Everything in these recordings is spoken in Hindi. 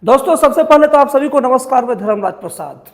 दोस्तों सबसे पहले तो आप सभी को नमस्कार। मैं धर्मराज प्रसाद।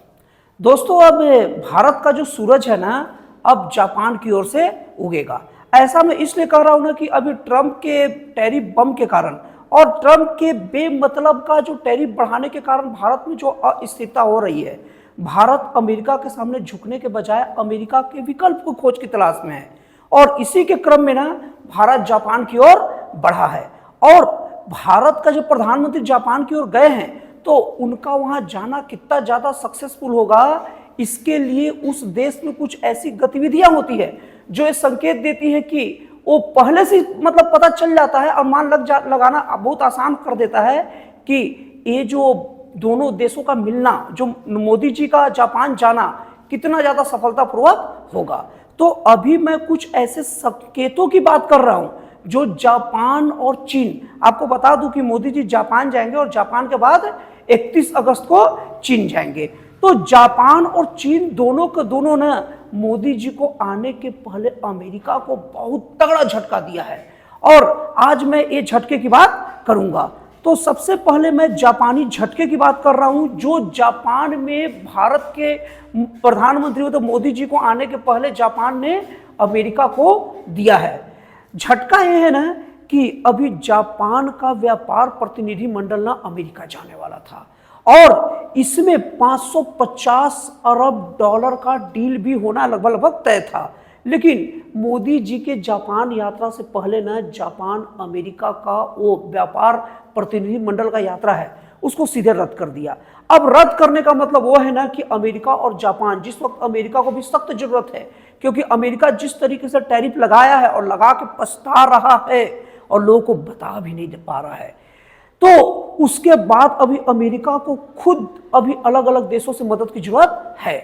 दोस्तों अब भारत का जो सूरज है ना, अब जापान की ओर से उगेगा। ऐसा मैं इसलिए कह रहा हूं ना कि अभी ट्रंप के टैरिफ बम के कारण और ट्रंप के बेमतलब का जो टैरिफ बढ़ाने के कारण भारत में जो अस्थिरता हो रही है, भारत अमेरिका के सामने झुकने के बजाय अमेरिका के विकल्प को खोज की तलाश में है। और इसी के क्रम में ना भारत जापान की ओर बढ़ा है। और भारत का जो प्रधानमंत्री जापान की ओर गए हैं तो उनका वहां जाना कितना ज्यादा सक्सेसफुल होगा, इसके लिए उस देश में कुछ ऐसी गतिविधियां होती है जो ये संकेत देती है कि वो पहले से मतलब पता चल जाता है, अनुमान लगाना बहुत आसान कर देता है कि ये जो दोनों देशों का मिलना, जो मोदी जी का जापान जाना कितना ज्यादा सफलतापूर्वक होगा। तो अभी मैं कुछ ऐसे संकेतों की बात कर रहा हूं जो जापान और चीन, आपको बता दूं कि मोदी जी जापान जाएंगे और जापान के बाद 31 अगस्त को चीन जाएंगे। तो जापान और चीन दोनों के दोनों ने मोदी जी को आने के पहले अमेरिका को बहुत तगड़ा झटका दिया है और आज मैं ये झटके की बात करूंगा। तो सबसे पहले मैं जापानी झटके की बात कर रहा हूं जो जापान में भारत के प्रधानमंत्री तो मोदी जी को आने के पहले जापान ने अमेरिका को दिया है। झटका यह है ना कि अभी जापान का व्यापार प्रतिनिधि मंडल ना अमेरिका जाने वाला था और इसमें 550 अरब डॉलर का डील भी होना लगभग तय था। लेकिन मोदी जी के जापान यात्रा से पहले ना जापान अमेरिका का वो व्यापार प्रतिनिधि मंडल का यात्रा है उसको सीधे रद्द कर दिया। अब रद्द करने का मतलब वो है ना कि अमेरिका और जापान, जिस वक्त अमेरिका को भी सख्त जरूरत है क्योंकि अमेरिका जिस तरीके से टैरिफ लगाया है और लगा के पछता रहा है और लोगों को बता भी नहीं पा रहा है, तो उसके बाद अभी अमेरिका को खुद अभी अलग अलग देशों से मदद की जरूरत है।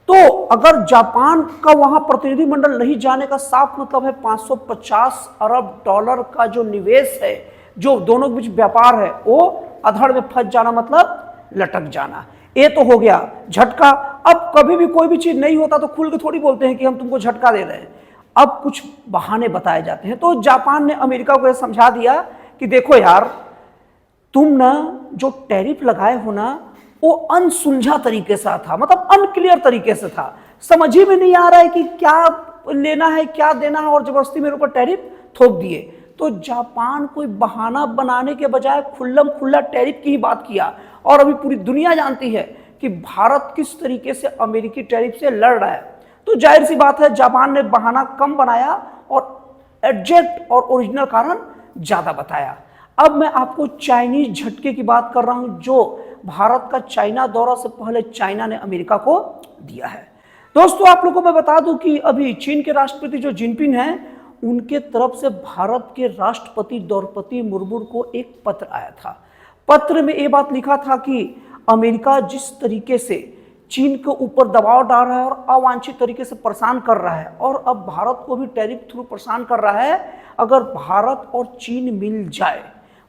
तो अगर जापान का वहां प्रतिनिधि मंडल नहीं जाने का साफ मतलब है 550 अरब डॉलर का जो निवेश है, जो दोनों के बीच व्यापार है, वो अधड़ में फंस जाना मतलब लटक जाना। ये तो हो गया झटका। अब कभी भी कोई भी चीज नहीं होता तो खुल के थोड़ी बोलते हैं कि हम तुमको झटका दे रहे हैं, अब कुछ बहाने बताए जाते हैं। तो जापान ने अमेरिका को यह समझा दिया कि देखो यार, तुम ना जो टैरिफ लगाए हो ना वो अनसुलझा तरीके से था, मतलब अनक्लियर तरीके से था, समझ ही में नहीं आ रहा है कि क्या लेना है क्या देना है और जबरदस्ती मेरे ऊपर टैरिफ थोप दिए। तो जापान कोई बहाना बनाने के बजाय खुल्लम खुल्ला टैरिफ की ही बात किया और अभी पूरी दुनिया जानती है कि भारत किस तरीके से अमेरिकी टैरिफ से लड़ रहा है। तो जाहिर सी बात है जापान ने बहाना कम बनाया और एग्जैक्ट और ओरिजिनल कारण ज्यादा बताया। अब मैं आपको चाइनीज झटके की बात कर रहा हूं जो भारत का चाइना दौरा से पहले चाइना ने अमेरिका को दिया है। दोस्तों आप लोगों को मैं बता दूं कि अभी चीन के राष्ट्रपति जो जिनपिंग हैं, उनके तरफ से भारत के राष्ट्रपति द्रौपदी मुर्मू को एक पत्र आया था। पत्र में यह बात लिखा था कि अमेरिका जिस तरीके से चीन के ऊपर दबाव डाल रहा है और अवांछित तरीके से परेशान कर रहा है और अब भारत को भी टैरिफ थ्रू परेशान कर रहा है, अगर भारत और चीन मिल जाए,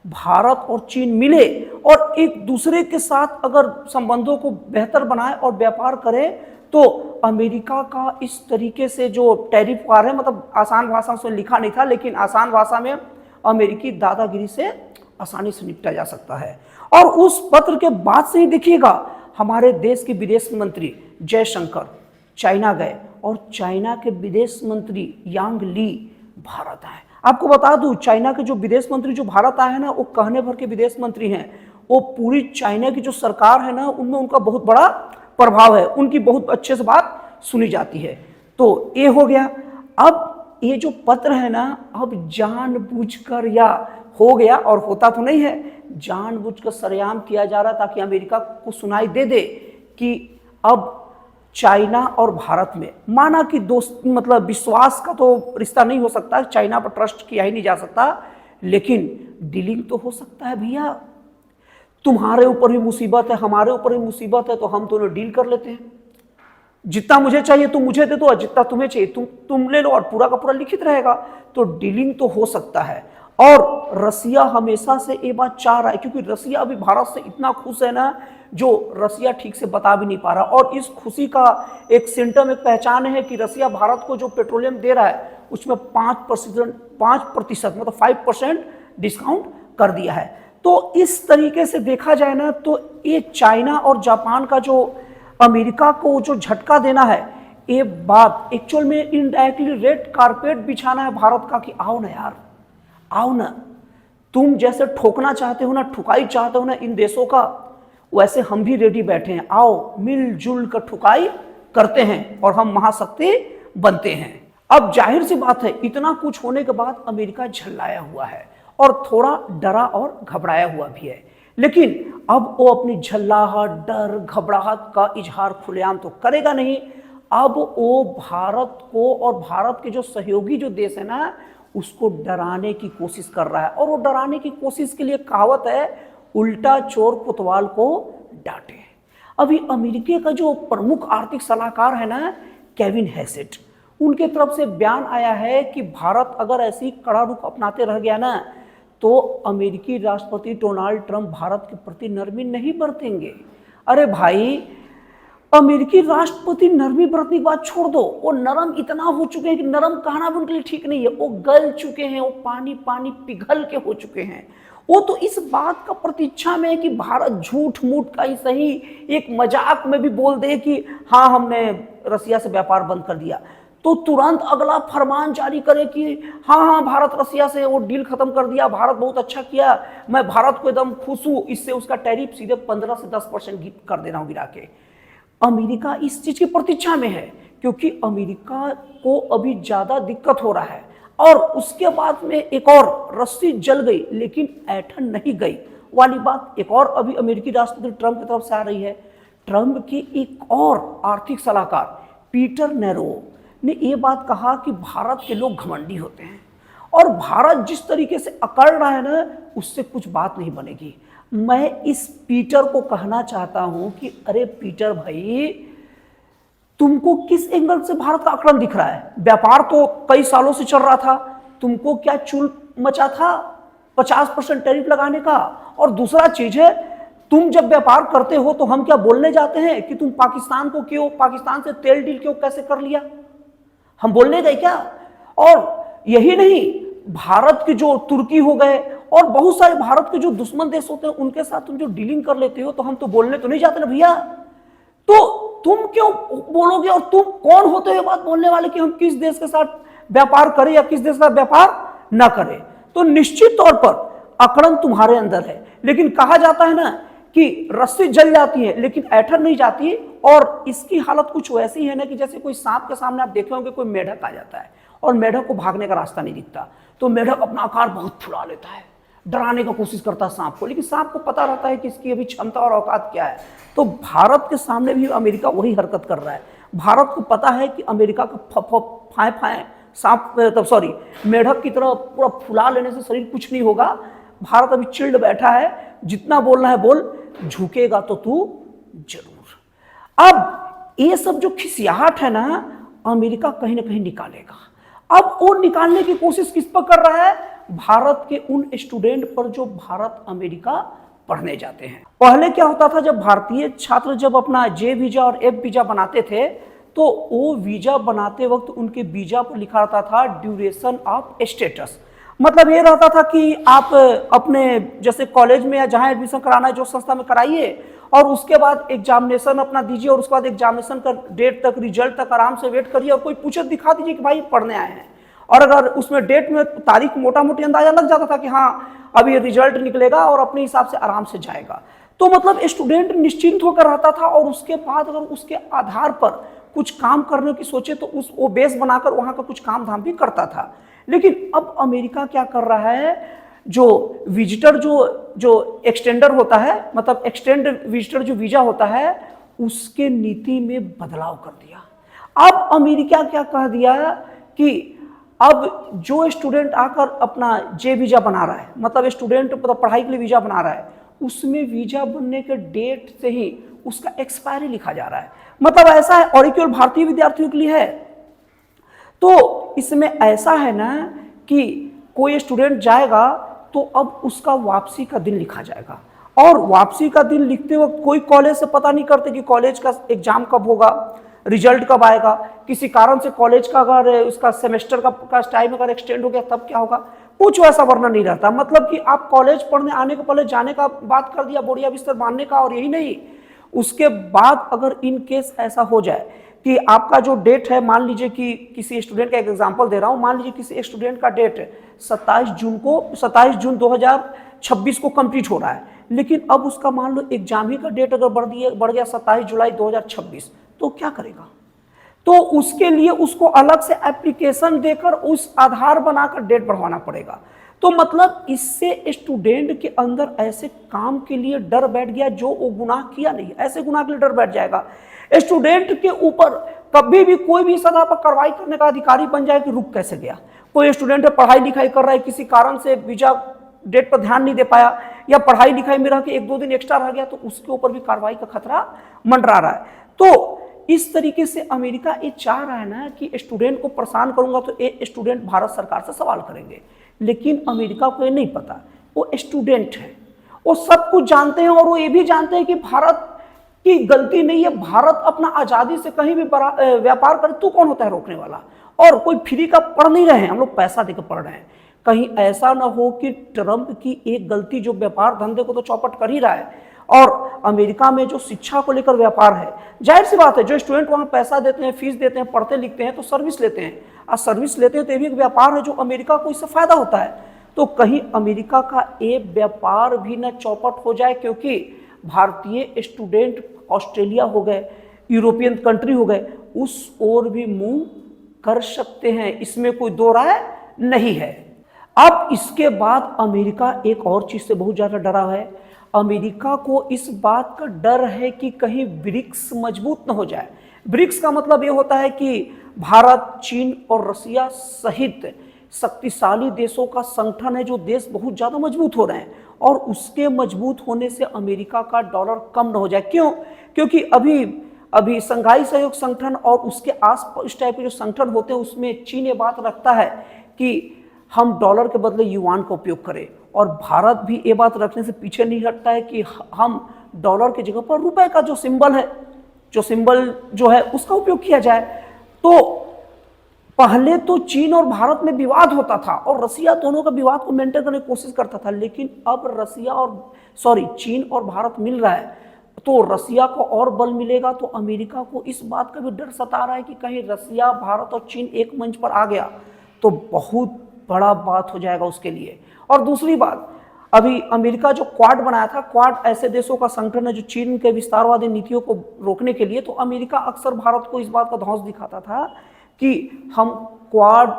भारत और चीन मिले और एक दूसरे के साथ अगर संबंधों को बेहतर बनाए और व्यापार करे, तो अमेरिका का इस तरीके से जो टैरिफ वार है, मतलब आसान भाषा में लिखा नहीं था लेकिन आसान भाषा में अमेरिकी दादागिरी से आसानी से निपटा जा सकता है। और उस पत्र के बाद से ही देखिएगा हमारे देश के विदेश मंत्री जयशंकर चाइना गए और चाइना के विदेश मंत्री यांग ली भारत आए। आपको बता दूं चाइना के जो विदेश मंत्री जो भारत आए हैं ना, वो कहने भर के विदेश मंत्री हैं, वो पूरी चाइना की जो सरकार है ना उनमें उनका बहुत बड़ा प्रभाव है, उनकी बहुत अच्छे से बात सुनी जाती है। तो ये हो गया। अब ये जो पत्र है ना, अब जानबूझकर या हो गया और होता तो नहीं है, जानबूझकर सरेआम किया जा रहा ताकि अमेरिका को सुनाई दे दे कि अब चाइना और भारत में, माना कि दोस्त मतलब विश्वास का तो रिश्ता नहीं हो सकता, चाइना पर ट्रस्ट किया ही नहीं जा सकता, लेकिन डीलिंग तो हो सकता है भैया। तुम्हारे ऊपर भी मुसीबत है, हमारे ऊपर भी मुसीबत है, तो हम दोनों डील कर लेते हैं। जितना मुझे चाहिए तुम मुझे दे दो और जितना तुम्हें चाहिए तुम ले लो और पूरा का पूरा लिखित रहेगा। तो डीलिंग तो हो सकता है। और रसिया हमेशा से ये बात चाह रहा है क्योंकि रसिया अभी भारत से इतना खुश है ना, जो रसिया ठीक से बता भी नहीं पा रहा। और इस खुशी का एक सिम्टम, एक पहचान है कि रसिया भारत को जो पेट्रोलियम दे रहा है उसमें 5% मतलब 5% डिस्काउंट कर दिया है। तो इस तरीके से देखा जाए ना तो ये चाइना और जापान का जो अमेरिका को जो झटका देना है, ये बात एक्चुअल में इनडायरेक्टली रेड कारपेट बिछाना है भारत का कि आओ ना यार, आओ ना, तुम जैसे ठोकना चाहते हो ना, ठुकाई चाहते हो ना इन देशों का, वैसे हम भी रेडी बैठे हैं, आओ मिलजुल कर ठुकाई करते हैं और हम महाशक्ति बनते हैं। अब जाहिर सी बात है, इतना कुछ होने के बाद अमेरिका झल्लाया हुआ है और थोड़ा डरा और घबराया हुआ भी है, लेकिन अब वो अपनी झल्लाहट, डर, घबराहट का इजहार खुलेआम तो करेगा नहीं। अब वो भारत को और भारत के जो सहयोगी जो देश है ना, उसको डराने की कोशिश कर रहा है। और वो डराने की कोशिश के लिए कहावत है, उल्टा चोर कोतवाल को डांटे। अभी अमेरिका का जो प्रमुख आर्थिक सलाहकार है ना, केविन हैसेट, उनके तरफ से बयान आया है कि भारत अगर ऐसी कड़ा रुख अपनाते रह गया ना, तो अमेरिकी राष्ट्रपति डोनाल्ड ट्रंप भारत के प्रति नरमी नहीं बरतेंगे। अरे भाई, अमेरिकी राष्ट्रपति नरमी बरतने की बात छोड़ दो, वो नरम इतना हो चुके हैं कि नरम कहना भी उनके लिए ठीक नहीं है, वो गल चुके हैं, वो पानी पानी पिघल के हो चुके हैं। वो तो इस बात का प्रतीक्षा में है कि भारत झूठ मूठ का ही सही एक मजाक में भी बोल दे कि हाँ हमने रसिया से व्यापार बंद कर दिया, तो तुरंत अगला फरमान जारी करे कि हाँ भारत रसिया से वो डील खत्म कर दिया, भारत बहुत अच्छा किया, मैं भारत को एकदम खुश हूँ, इससे उसका टैरिफ सीधे 15 से 10% कर दे रहा हूँ गिरा के। अमेरिका इस चीज की प्रतीक्षा में है, क्योंकि अमेरिका को अभी ज्यादा दिक्कत हो रहा है। और उसके बाद में एक और रस्सी जल गई लेकिन ऐठन नहीं गई वाली बात एक और अभी अमेरिकी राष्ट्रपति ट्रंप की तरफ से आ रही है। ट्रंप के एक और आर्थिक सलाहकार पीटर नैरो ने यह बात कहा कि भारत के लोग घमंडी होते हैं और भारत जिस तरीके से अकड़ रहा है ना, उससे कुछ बात नहीं बनेगी। मैं इस पीटर को कहना चाहता हूं कि अरे पीटर भाई, तुमको किस एंगल से भारत का आक्रमण दिख रहा है? व्यापार तो कई सालों से चल रहा था, तुमको क्या चूल मचा था 50% टैरिफ लगाने का? और दूसरा चीज है, तुम जब व्यापार करते हो तो हम क्या बोलने जाते हैं कि तुम पाकिस्तान को क्यों, पाकिस्तान से तेल डील क्यों कैसे कर लिया? हम बोलने गए क्या? और यही नहीं, भारत के जो तुर्की हो गए और बहुत सारे भारत के जो दुश्मन देश होते हैं उनके साथ तुम जो डीलिंग कर लेते हो, तो हम तो बोलने तो नहीं जाते ना भैया। तो तुम क्यों बोलोगे और तुम कौन होते हो बात बोलने वाले कि हम किस देश के साथ व्यापार करें या किस देश का व्यापार ना करें? तो निश्चित तौर पर अकड़न तुम्हारे अंदर है, लेकिन कहा जाता है ना कि रस्सी जल जाती है लेकिन ऐठन नहीं जाती। और इसकी हालत कुछ वैसी है ना कि जैसे कोई सांप के सामने आप देखे होंगे कोई मेढक आ जाता है और मेढक को भागने का रास्ता नहीं दिखता, तो मेढक अपना आकार बहुत फुला लेता है, डराने का कोशिश करता है सांप को, लेकिन सांप को पता रहता है कि इसकी अभी क्षमता और औकात क्या है। तो भारत के सामने भी अमेरिका वही हरकत कर रहा है। भारत को पता है कि अमेरिका का फाए फाए सांप तब सॉरी मेढक की तरह पूरा फुला लेने से शरीर कुछ नहीं होगा। भारत अभी चिल्ड बैठा है, जितना बोलना है बोल, झुकेगा तो तू जरूर। अब ये सब जो खिसियाहट है ना, अमेरिका कहीं ना कहीं निकालेगा। अब वो निकालने की कोशिश किस पर कर रहा है? भारत के उन स्टूडेंट पर जो भारत अमेरिका पढ़ने जाते हैं। पहले क्या होता था, जब भारतीय छात्र जब अपना जे वीजा और एफ वीजा बनाते थे, तो वो वीजा बनाते वक्त उनके वीजा पर लिखा रहता था ड्यूरेशन ऑफ स्टेटस। मतलब ये रहता था कि आप अपने जैसे कॉलेज में या जहां एडमिशन कराना है जो संस्था में कराइए, और उसके बाद एग्जामिनेशन अपना दीजिए, और उसके बाद एग्जामिनेशन का डेट तक, रिजल्ट तक आराम से वेट करिए, और कोई पूछे दिखा दीजिए कि भाई पढ़ने आए हैं। और अगर उसमें डेट में तारीख मोटा मोटी अंदाजा लग जाता था कि हाँ अभी रिजल्ट निकलेगा, और अपने हिसाब से आराम से जाएगा। तो मतलब स्टूडेंट निश्चिंत होकर रहता था, और उसके बाद अगर उसके आधार पर कुछ काम करने की सोचे तो वो बेस बनाकर वहां का कुछ काम धाम भी करता था। लेकिन अब अमेरिका क्या कर रहा है, जो विजिटर जो एक्सटेंडर होता है, मतलब एक्सटेंड विजिटर जो वीजा होता है, उसके नीति में बदलाव कर दिया। अब अमेरिका क्या कह दिया कि अब जो स्टूडेंट आकर अपना जे वीजा बना रहा है, मतलब स्टूडेंट मतलब पढ़ाई के लिए वीजा बना रहा है, उसमें वीजा बनने के डेट से ही उसका एक्सपायरी लिखा जा रहा है। मतलब ऐसा है, और केवल भारतीय विद्यार्थियों के लिए है। तो इसमें ऐसा है ना कि कोई स्टूडेंट जाएगा तो अब उसका वापसी का दिन लिखा जाएगा, और वापसी का दिन लिखते वक्त कोई कॉलेज से पता नहीं करते कि कॉलेज का एग्जाम कब होगा, रिजल्ट कब आएगा, किसी कारण से कॉलेज का अगर उसका सेमेस्टर का टाइम अगर एक्सटेंड हो गया तब क्या होगा, कुछ वैसा वर्णन नहीं रहता। मतलब कि आप कॉलेज पढ़ने आने के पहले जाने का बात कर दिया, बोरिया बिस्तर बांधने का, और यही नहीं, उसके बाद अगर इन केस ऐसा हो जाए कि आपका जो डेट है, मान लीजिए कि किसी स्टूडेंट का एक एग्जांपल दे रहा हूं, मान लीजिए किसी स्टूडेंट का डेट 27 जून 2026 को कंप्लीट हो रहा है, लेकिन अब उसका मान लो एग्जाम ही का डेट अगर बढ़ गया 27 जुलाई 2026, तो क्या करेगा? तो उसके लिए उसको अलग से एप्लीकेशन देकर उस आधार बनाकर डेट बढ़वाना पड़ेगा। तो मतलब इससे स्टूडेंट के अंदर ऐसे काम के लिए डर बैठ गया जो वो गुनाह किया नहीं, ऐसे गुनाह के लिए डर बैठ जाएगा। स्टूडेंट के ऊपर कभी भी कोई भी सदा पर कार्रवाई करने का अधिकारी बन जाए कि रुक कैसे गया। कोई स्टूडेंट पढ़ाई लिखाई कर रहा है, किसी कारण से वीजा डेट पर ध्यान नहीं दे पाया, या पढ़ाई लिखाई में रह के 1-2 दिन एक्स्ट्रा रह गया, तो उसके ऊपर भी कार्रवाई का खतरा मंडरा रहा है। तो इस तरीके से अमेरिका ये चाह रहा है ना कि स्टूडेंट को परेशान करूंगा तो ये स्टूडेंट भारत सरकार से सवाल करेंगे, लेकिन अमेरिका को ये नहीं पता, वो स्टूडेंट है, वो सब कुछ जानते हैं, और वो ये भी जानते हैं कि भारत की गलती नहीं है, भारत अपना आजादी से कहीं भी व्यापार करे, तू कौन होता है रोकने वाला? और कोई फ्री का पढ़ नहीं रहे हैं, हम लोग पैसा देकर पढ़ रहे हैं। कहीं ऐसा ना हो कि ट्रंप की एक गलती जो व्यापार धंधे को तो चौपट कर ही रहा है, और अमेरिका में जो शिक्षा को लेकर व्यापार है, जाहिर सी बात है जो स्टूडेंट वहां पैसा देते हैं, फीस देते हैं, पढ़ते लिखते हैं, तो सर्विस लेते हैं, और सर्विस लेते हैं तो ये भी एक व्यापार है जो अमेरिका को इससे फायदा होता है। तो कहीं अमेरिका का एक व्यापार भी न चौपट हो जाए, क्योंकि भारतीय स्टूडेंट ऑस्ट्रेलिया हो गए, यूरोपियन कंट्री हो गए, उस ओर भी मुंह कर सकते हैं, इसमें कोई दो राय नहीं है। अब इसके बाद अमेरिका एक और चीज से बहुत ज्यादा डरा है। अमेरिका को इस बात का डर है कि कहीं ब्रिक्स मजबूत न हो जाए। ब्रिक्स का मतलब ये होता है कि भारत, चीन और रसिया सहित शक्तिशाली देशों का संगठन है, जो देश बहुत ज्यादा मजबूत हो रहे हैं, और उसके मजबूत होने से अमेरिका का डॉलर कम न हो जाए। क्यों? क्योंकि अभी संघाई सहयोग संगठन और उसके आस इस टाइप के जो संगठन होते हैं, उसमें चीन ये बात रखता है कि हम डॉलर के बदले युआन का उपयोग करें, और भारत भी ये बात रखने से पीछे नहीं हटता है कि हम डॉलर की जगह पर रुपए का जो सिंबल है उसका उपयोग किया जाए। तो पहले तो चीन और भारत में विवाद होता था, और रसिया दोनों का विवाद को मेंटेन करने की कोशिश करता था, लेकिन अब चीन और भारत मिल रहा है, तो रसिया को और बल मिलेगा। तो अमेरिका को इस बात का भी डर सता रहा है कि कहीं रसिया, भारत और चीन एक मंच पर आ गया तो बहुत बड़ा बात हो जाएगा उसके लिए। और दूसरी बात, अभी अमेरिका जो क्वाड बनाया था, क्वाड ऐसे देशों का संगठन है जो चीन के विस्तारवादी नीतियों को रोकने के लिए, तो अमेरिका अक्सर भारत को इस बात का धौंस दिखाता था कि हम क्वाड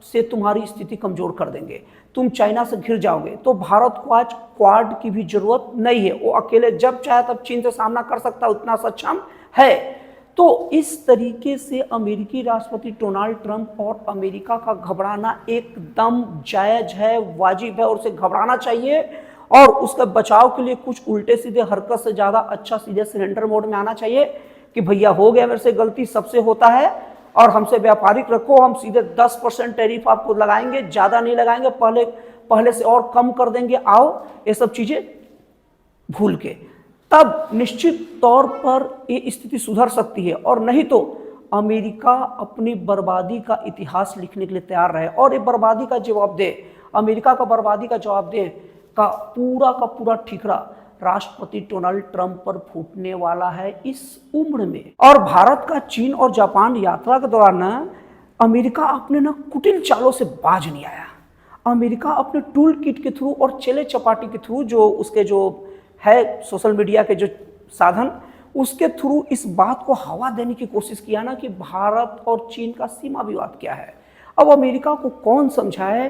से तुम्हारी स्थिति कमजोर कर देंगे, तुम चाइना से घिर जाओगे। तो भारत को आज क्वाड की भी जरूरत नहीं है, वो अकेले जब चाहे तब चीन से सामना कर सकता है, उतना सक्षम है। तो इस तरीके से अमेरिकी राष्ट्रपति डोनाल्ड ट्रंप और अमेरिका का घबराना एकदम जायज है, वाजिब है, और उसे घबराना चाहिए, और उसका बचाव के लिए कुछ उल्टे सीधे हरकत से ज़्यादा अच्छा सीधे सरेंडर मोड में आना चाहिए कि भैया हो गया मेरे से गलती, सबसे होता है, और हमसे व्यापारिक रखो, हम सीधे 10% टैरिफ आपको लगाएंगे, ज़्यादा नहीं लगाएंगे, पहले से और कम कर देंगे, आओ, ये सब चीज़ें भूल के, तब निश्चित तौर पर ये स्थिति सुधर सकती है। और नहीं तो अमेरिका अपनी बर्बादी का इतिहास लिखने के लिए तैयार रहे, और ये बर्बादी का जवाब दे, अमेरिका का बर्बादी का जवाब दे का पूरा ठीकरा राष्ट्रपति डोनाल्ड ट्रंप पर फूटने वाला है इस उम्र में। और भारत का चीन और जापान यात्रा के दौरान अमेरिका अपने कुटिल चालों से बाज नहीं आया। अमेरिका अपने टूल किट के थ्रू और चले चपाटी के थ्रू, जो उसके जो है सोशल मीडिया के जो साधन, उसके थ्रू इस बात को हवा देने की कोशिश किया ना कि भारत और चीन का सीमा विवाद क्या है। अब अमेरिका को कौन समझाए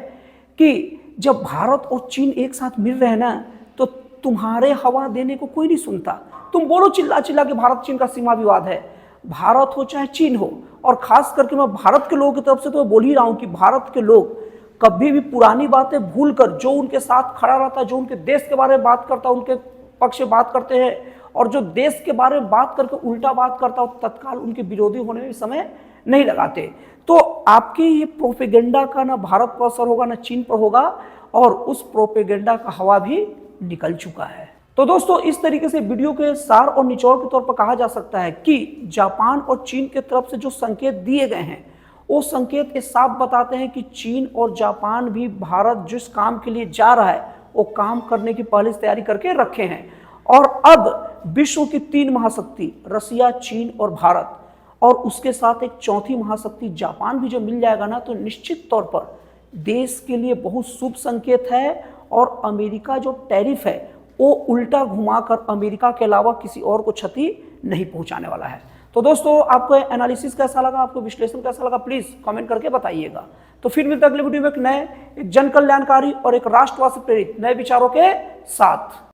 कि जब भारत और चीन एक साथ मिल रहे हैं ना, तो तुम्हारे हवा देने को कोई नहीं सुनता। तुम बोलो चिल्ला चिल्ला के भारत चीन का सीमा विवाद है, भारत हो चाहे चीन हो। और खास करके मैं भारत के लोगों की तरफ से तो बोल ही रहा हूं कि भारत के लोग कभी भी पुरानी बातें भूलकर, जो उनके साथ खड़ा रहता, जो उनके देश के बारे में बात करता, उनके पक्ष में बात करते हैं, और जो देश के बारे में बात करके उल्टा बात करता हो, तत्काल उनके विरोधी होने में समय नहीं लगाते। तो आपके ये प्रोपेगेंडा का ना भारत पर असर होगा ना चीन पर होगा, और उस प्रोपेगेंडा का हवा भी निकल चुका है। तो दोस्तों, इस तरीके से वीडियो के सार और निचोड़ के तौर पर कहा जा सकता है कि जापान और चीन के तरफ से जो संकेत दिए गए हैं वो संकेत ये साफ बताते हैं कि चीन और जापान भी भारत जिस काम के लिए जा रहा है वो काम करने की पहले से तैयारी करके रखे हैं। और अब विश्व की 3 महाशक्ति रसिया, चीन और भारत, और उसके साथ एक चौथी महाशक्ति जापान भी जो मिल जाएगा ना, तो निश्चित तौर पर देश के लिए बहुत शुभ संकेत है। और अमेरिका जो टैरिफ है वो उल्टा घुमाकर अमेरिका के अलावा किसी और को क्षति नहीं पहुंचाने वाला है। तो दोस्तों, आपको एनालिसिस कैसा लगा, आपको विश्लेषण कैसा लगा, प्लीज कमेंट करके बताइएगा। तो फिर मिलता है अगले वीडियो में एक नए, एक जन कल्याणकारी और एक राष्ट्रवाद से प्रेरित नए विचारों के साथ।